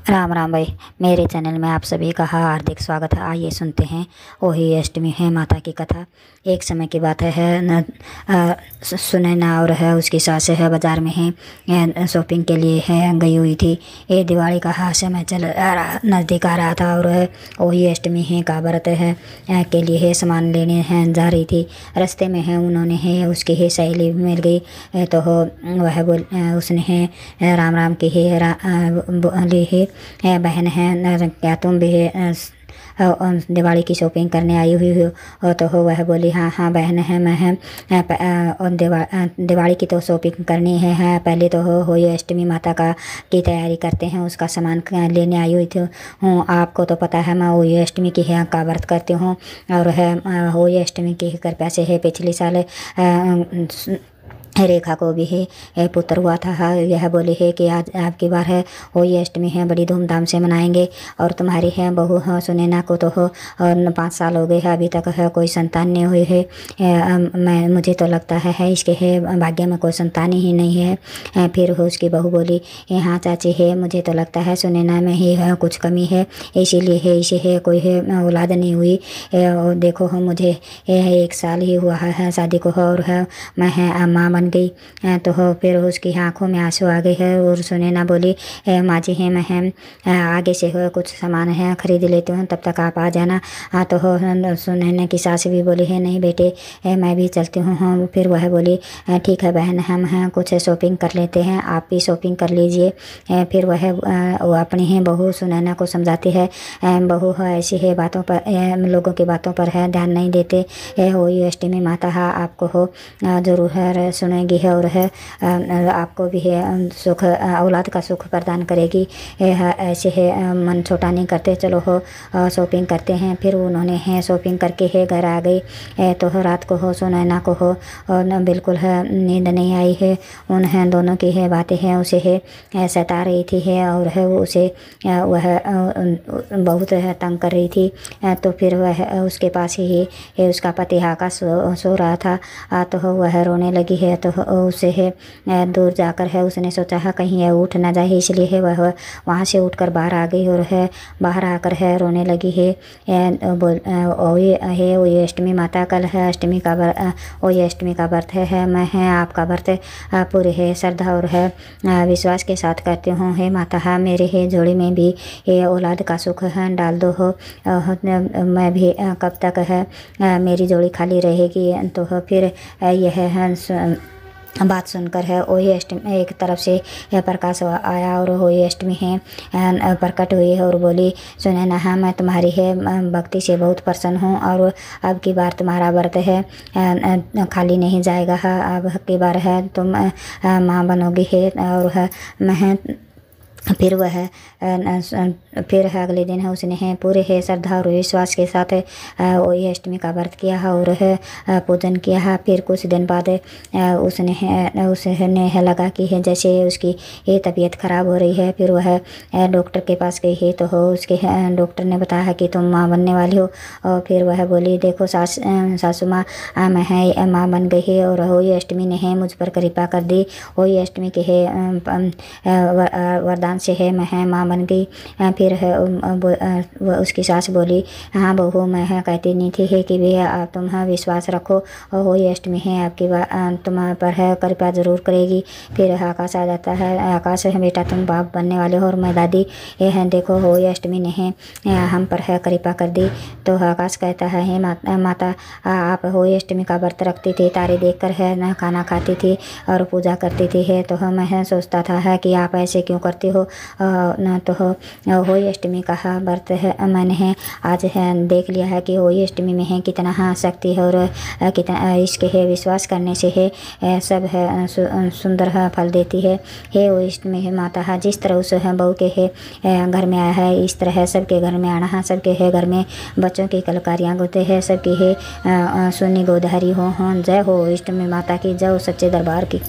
राम राम भाई। मेरे चैनल में आप सभी का हार्दिक स्वागत है। आइए सुनते हैं वही अष्टमी है माता की कथा। एक समय की बात है न सुनैना और है उसकी सास है बाज़ार में है शॉपिंग के लिए है गई हुई थी। ये दिवाली का समय नज़दीक आ रहा था और वही अष्टमी है का व्रत है के लिए है सामान लेने हैं जा रही थी। रास्ते में है उन्होंने है उसकी है सहेली मिल गई तो वह उसने है राम राम की है बोली है बहन है क्या तुम भी दिवाली की शॉपिंग करने आई हुई हो तो वह बोली हाँ हाँ बहन है मैं है और दिवाली की तो शॉपिंग करनी है पहले तो होली अष्टमी माता का की तैयारी करते हैं उसका सामान लेने आई हुई थी हूँ। आपको तो पता है मैं होली अष्टमी की है का व्रत करती हूँ और है होली अष्टमी की कृपया से है पिछले साल रेखा को भी है पुत्र हुआ था। यह बोली है कि आज आपकी बार है होली अष्टमी है बड़ी धूमधाम से मनाएंगे और तुम्हारी है बहू सुनैना को तो हो और 5 साल हो गए है अभी तक है कोई संतान नहीं हुई है। मैं मुझे तो लगता है इसके है भाग्य में कोई संतान ही नहीं है। फिर उसकी बहू बोली हाँ चाची है मुझे तो लगता है सुनैना में ही है कुछ कमी है इसीलिए है इसे है कोई है औलाद नहीं हुई। और देखो हो मुझे 1 साल ही हुआ है शादी को और है मैं है माँ बन गई तो फिर उसकी आंखों में आंसू आ गए है और सुनैना बोली माँ जी है मैं है आगे से हो कुछ सामान है खरीद लेती हूँ तब तक आप आ जाना। तो सुनैना की सास भी बोली है नहीं बेटे मैं भी चलती हूँ। फिर वह बोली ठीक है बहन हम हैं कुछ शॉपिंग कर लेते हैं आप भी शॉपिंग कर लीजिए। फिर वह अपनी है बहू सुनैना को समझाती है बहू ऐसी है बातों पर लोगों की बातों पर है ध्यान नहीं देते होली अष्टमी माता आपको हो जरूर है सुनेगी है और है आपको भी है सुख औलाद का सुख प्रदान करेगी। ऐसे है मन छोटा नहीं करते चलो हो शॉपिंग करते हैं। फिर उन्होंने है शॉपिंग करके है घर आ गई तो रात को हो सुनैना को हो और बिल्कुल है नींद नहीं आई है। उन दोनों की है बातें हैं उसे है सता रही थी है और है वो उसे वह बहुत है तंग कर रही थी। तो फिर वह उसके पास ही उसका पति आकाश सो रहा था तो वह रोने लगी है तो उसे है दूर जाकर है उसने सोचा है कहीं है उठ ना जाए इसलिए है वह वहाँ से उठकर बाहर आ गई और है बाहर आकर है रोने लगी है। वही अष्टमी माता कल है अष्टमी का वही अष्टमी का व्रत है मैं है आपका व्रत पूरे है श्रद्धा और है विश्वास के साथ करती हूँ। हे माता है मेरे है जोड़ी में भी ये औलाद का सुख है डाल दो हो मैं भी कब तक है मेरी जोड़ी खाली रहेगी। तो फिर यह है बात सुनकर है वही अष्टमी एक तरफ से प्रकाश आया और वही अष्टमी है प्रकट हुई और बोली सुनैना हाँ मैं तुम्हारी है भक्ति से बहुत प्रसन्न हूँ और अब की बार तुम्हारा व्रत है खाली नहीं जाएगा अब की बार है तुम माँ बनोगी है और है मैं फिर वह फिर अगले दिन है उसने है पूरे है श्रद्धा और विश्वास के साथ वही अष्टमी का व्रत किया है और है पूजन किया है। फिर कुछ दिन बाद उसने है लगा कि है जैसे उसकी ये तबीयत खराब हो रही है। फिर वह डॉक्टर के पास गई है तो उसके डॉक्टर ने बताया कि तुम माँ बनने वाली हो। और फिर वह बोली देखो सासू माँ मैं है माँ बन गई है और वही अष्टमी ने है मुझ पर कृपा कर दी। वही अष्टमी के है वरदान से है मैं है माँ बन गई। फिर है उसकी सास बोली हाँ बहू मैं है कहती नहीं थी है कि भैया तुम विश्वास रखो और वही अष्टमी है आपकी तुम्हारे पर है कृपा जरूर करेगी। फिर आकाश आ जाता है आकाश है बेटा तुम बाप बनने वाले हो और मैं दादी ये है देखो वही अष्टमी ने है हम पर है कृपा कर दी। तो आकाश कहता है हे माता आप होली अष्टमी का व्रत रखती थी तारे देख कर है ना खाना खाती थी और पूजा करती थी है तो मैं सोचता था है कि आप ऐसे क्यों करती हो न तो होली अष्टमी का व्रत है मैंने है आज है देख लिया है कि होली अष्टमी में है कितना शक्ति है और कितना इसके है विश्वास करने से है सब है सुंदर है फल देती है। हे वो अष्टमी है माता है जिस तरह उस है बहू के है घर में आया है इस तरह है सबके घर में आना है सबके है घर में बच्चों की कलकारियाँ होते हैं सबकी है सुनी गोधारी हो जय हो अष्टमी माता की जय सच्चे दरबार की।